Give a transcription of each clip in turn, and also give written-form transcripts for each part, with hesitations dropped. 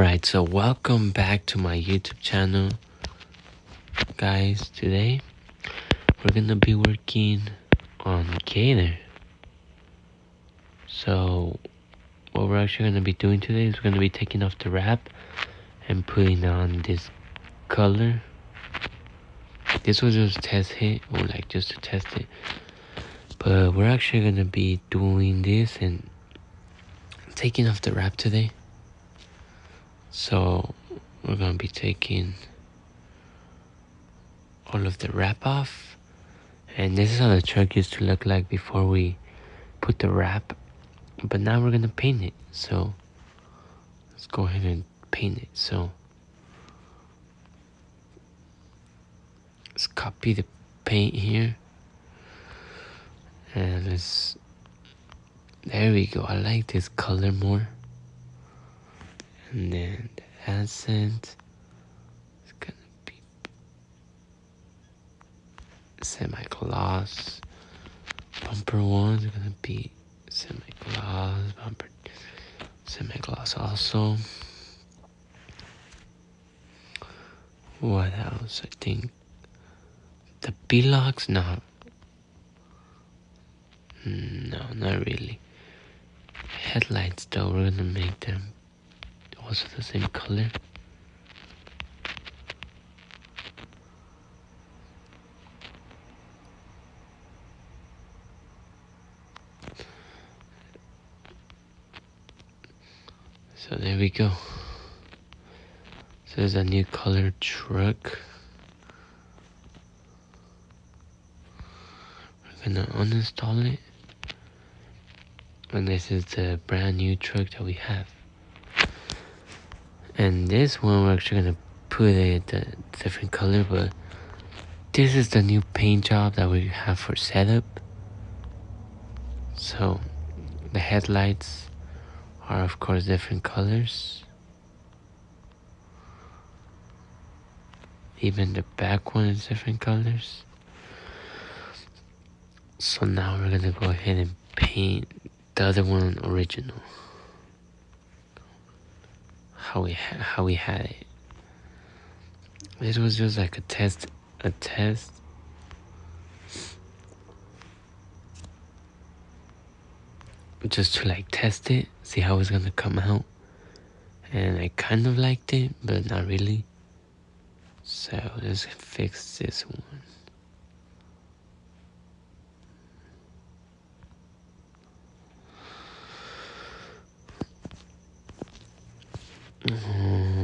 Alright, so welcome back to my YouTube channel, guys. Today we're gonna be working on gator. So what we're actually gonna be doing today is we're gonna be taking off the wrap and putting on this color. This was just test hit, or like just to test it, but we're actually gonna be doing this and taking off the wrap today. So we're gonna be taking all of the wrap off, and this is how the truck used to look like before we put the wrap, but now we're gonna paint it. So let's go ahead and paint it. So let's copy the paint here, and there we go. I like this color more. And then the accent is gonna be semi-gloss. Bumper one is gonna be semi-gloss. Bumper semi-gloss also. What else? I think the B-locks, no, not really. Headlights though, we're gonna make them also the same color. So there we go. So there's a new colored truck. We're gonna uninstall it. And this is the brand new truck that we have. And this one we're actually gonna put it a different color, but this is the new paint job that we have for setup. So the headlights are of course different colors. Even the back one is different colors. So now we're gonna go ahead and paint the other one original. How we had it. This was just like a test. Just to like test it, see how it's gonna come out. And I kind of liked it, but not really. So let's fix this one.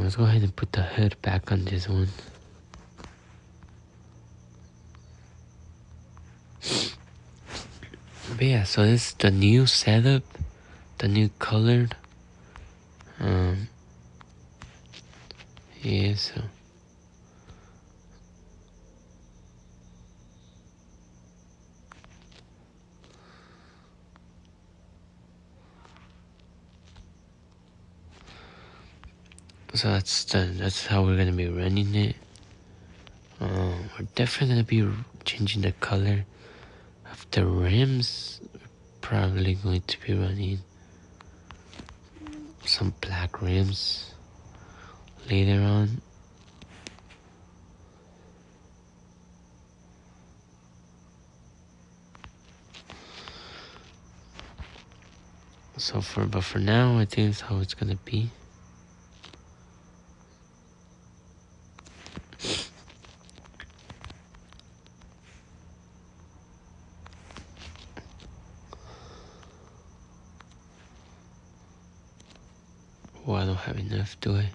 Let's go ahead and put the hood back on this one. But yeah, so this is the new setup, the new colored. Yeah, so that's how we're gonna be running it. We're definitely gonna be changing the color of the rims. We're probably going to be running some black rims later on. But for now, I think that's how it's gonna be. Oh, I don't have enough, do I?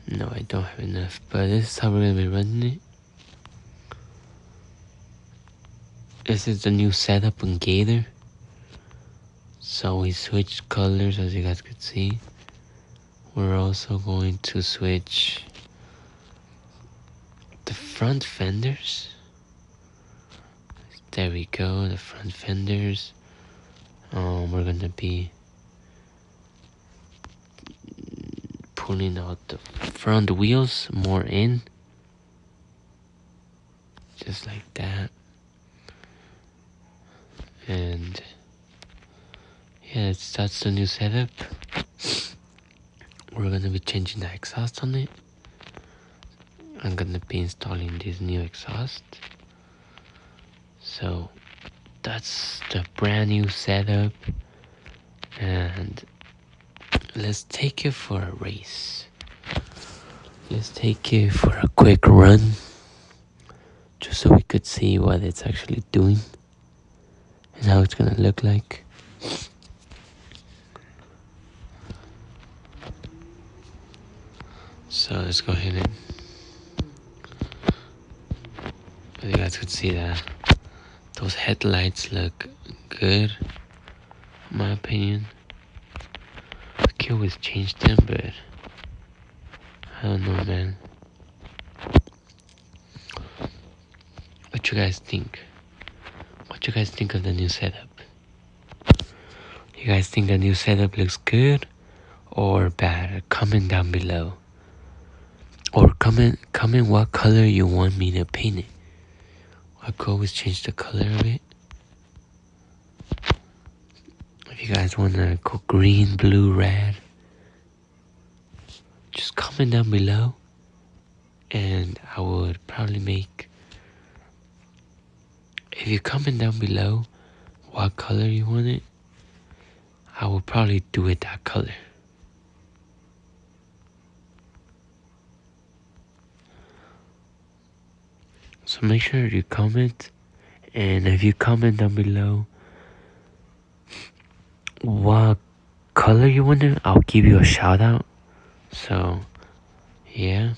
No, I don't have enough, but this is how we're gonna be running it. This is the new setup on Gator. So we switched colors, as you guys could see. We're also going to switch the front fenders. There we go, the front fenders. We're gonna be pulling out the front wheels more in, just like that. And yeah, that's the new setup. we're gonna be changing the exhaust on it. I'm gonna be installing this new exhaust. So that's the brand new setup, and let's take it for a race. Let's take it for a quick run, just so we could see what it's actually doing and how it's gonna look like. So let's go ahead and you guys could see that those headlights look good, in my opinion. I could always change them, but I don't know, man. What you guys think? What you guys think of the new setup? You guys think the new setup looks good or bad? Comment down below. Or comment what color you want me to paint it. I could always change the color of it. If you guys want to go green, blue, red, just comment down below, and I would probably make. If you comment down below what color you want it, I will probably do it that color. So make sure you comment, and if you comment down below what color you want it, I'll give you a shout out. So yeah,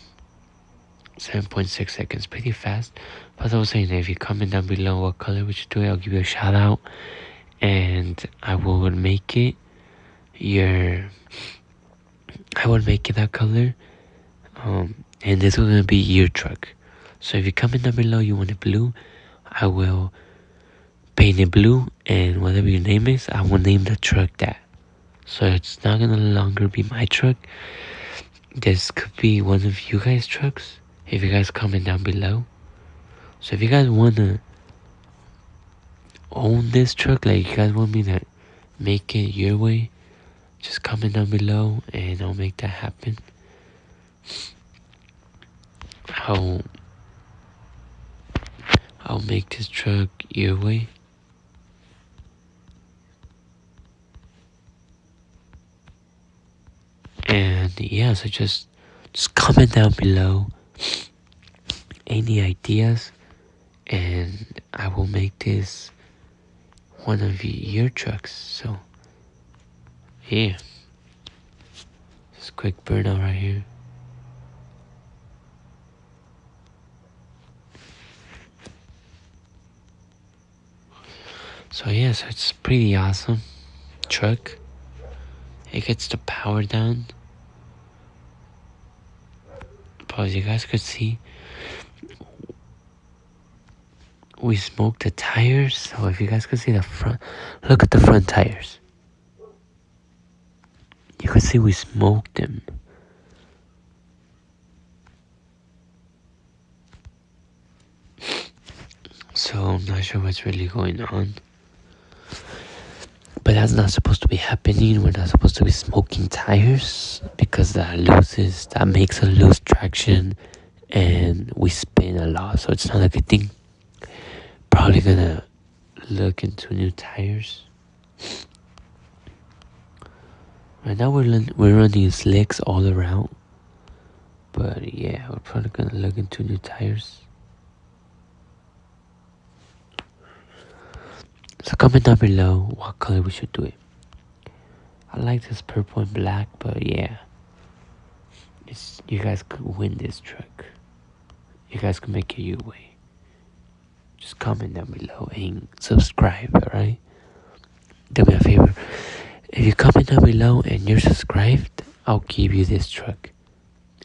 7.6 seconds, pretty fast. But as I was saying, if you comment down below what color we should do it, I'll give you a shout out, and I will make it that color. And this is gonna be your truck. So if you comment down below you want it blue, I will paint it blue, and whatever your name is, I will name the truck that. So it's not gonna longer be my truck. This could be one of you guys' trucks if you guys comment down below. So if you guys wanna own this truck, like you guys want me to make it your way, just comment down below and I'll make that happen. I'll make this truck your way. And yeah, so just comment down below any ideas, and I will make this one of your trucks. So yeah, just quick burnout right here. So yeah, so it's pretty awesome truck. It gets the power down, but as you guys could see, we smoked the tires. So if you guys could see the front, look at the front tires. You can see we smoked them. So I'm not sure what's really going on. But that's not supposed to be happening. We're not supposed to be smoking tires, because that makes us lose traction and we spin a lot. So it's not a good thing. Probably gonna look into new tires. Right now we're running slicks all around. But yeah, we're probably gonna look into new tires. So comment down below what color we should do it. I like this purple and black, but yeah, you guys could win this truck. You guys can make it your way. Just comment down below and subscribe, alright? Do me a favor. If you comment down below and you're subscribed, I'll give you this truck.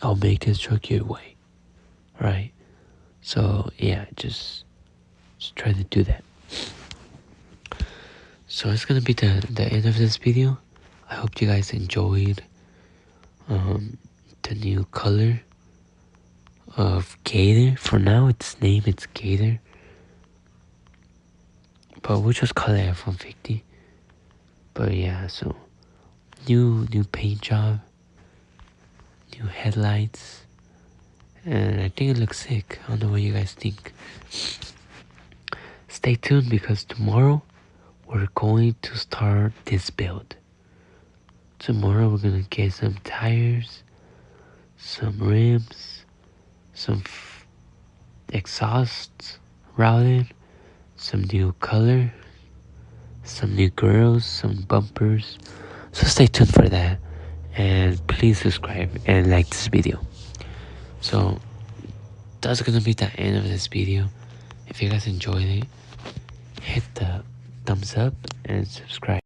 I'll make this truck your way. Right? So yeah, just try to do that. So it's gonna be the end of this video. I hope you guys enjoyed the new color of Gator. For now it's Gator, but we'll just call it F-150. But yeah, so new paint job, new headlights, and I think it looks sick. I don't know what you guys think. Stay tuned because tomorrow we're going to start this build. Tomorrow we're gonna get some tires, some rims, some exhausts routed, some new color, some new girls, some bumpers. So stay tuned for that, and please subscribe and like this video. So that's gonna be the end of this video. If you guys enjoyed it, hit the thumbs up and subscribe.